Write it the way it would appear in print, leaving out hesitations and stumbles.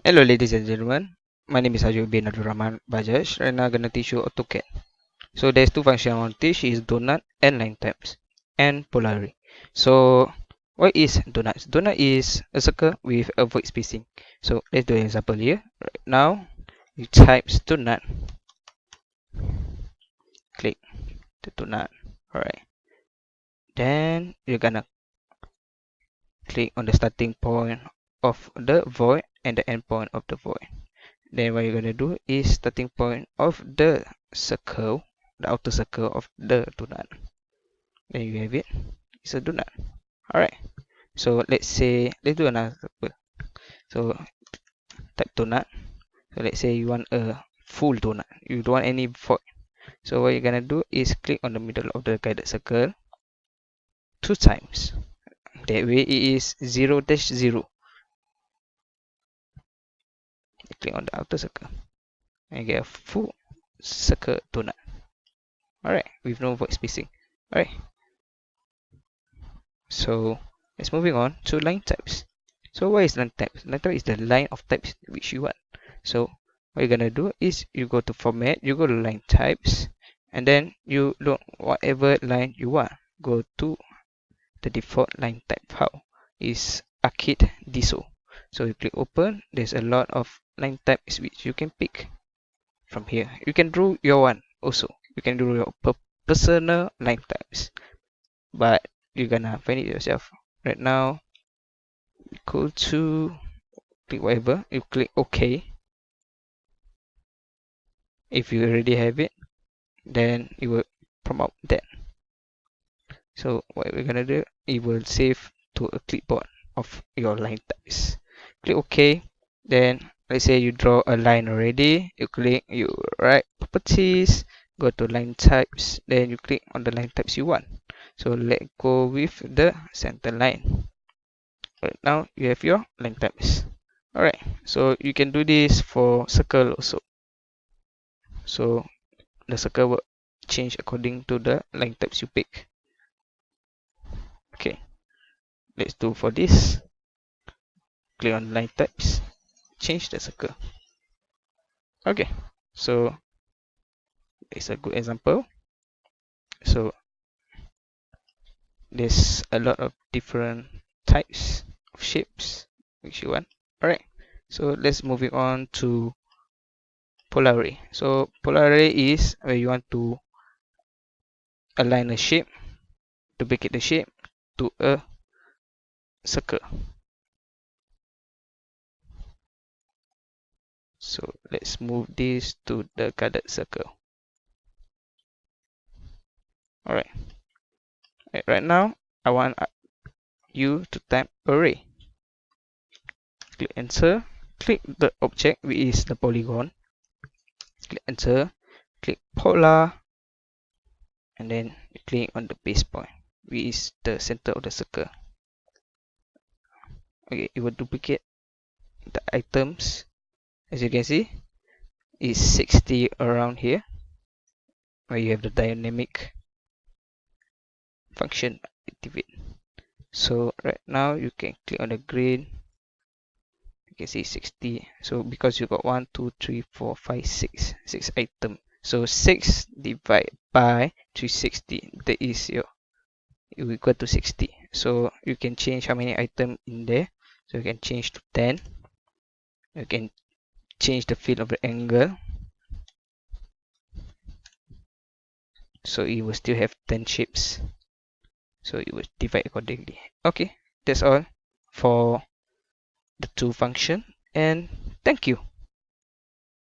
Hello ladies and gentlemen, my name is Haju bin Abdul Rahman Bajaj and I'm gonna teach you AutoCAD. So there's two functions I want to teach is donut and line types and polary. So what is donuts? Donut is a circle with a void spacing. So let's do an example here. Right now you type donut, click the donut. Alright. Then you're gonna click on the starting point of the void and the end point of the void. Then what you're gonna do is starting point of the circle, the outer circle of the donut. Then you have it. It's a donut. Alright. So let's do another example. So type donut. So let's say you want a full donut. You don't want any void. So what you're gonna do is click on the middle of the guided circle two times. That way it is 0 dash 0. Click on the outer circle and get a full circle donut. Alright, with no void spacing. Alright. So let's moving on to line types. So what is line types? Line type is the line of types which you want. So what you're gonna do is you go to format, you go to line types, and then you look whatever line you want. Go to the default line type. How is Arcade Diso. So you click open. There's a lot of line types which you can pick from here. You can draw your one also. You can draw your personal line types, but you're gonna find it yourself. Right now, go to click whatever. You click OK. If you already have it, then it will prompt that. So what we're gonna do, it will save to a clipboard of your line types. Click OK. Then let's say you draw a line already. You click, you write properties, go to line types. Then you click on the line types you want. So let's go with the center line. Right now you have your line types. Alright, so you can do this for circle also. So the circle will change according to the line types you pick. Okay, let's do for this. Click on line types, change the circle. Okay, so it's a good example. So there's a lot of different types of shapes which you want. Alright, so let's move it on to polary. So polary is where you want to align a shape, duplicate the shape to a circle. So let's move this to the guided circle. Alright, right now I want you to type array. Click enter, click the object which is the polygon, click enter, click polar, and then you click on the base point which is the center of the circle. Okay, it will duplicate the items. As you can see, is 60 around here where you have the dynamic function activate. So right now you can click on the green. You can see 60. So because you got 1 2 3 4 5 6 items, so 6 divided by 360, that is your equal to 60. So you can change how many items in there. So you can change to 10. You can change the field of the angle, so it will still have 10 shapes. So it will divide accordingly. Okay, that's all for the two function, and thank you.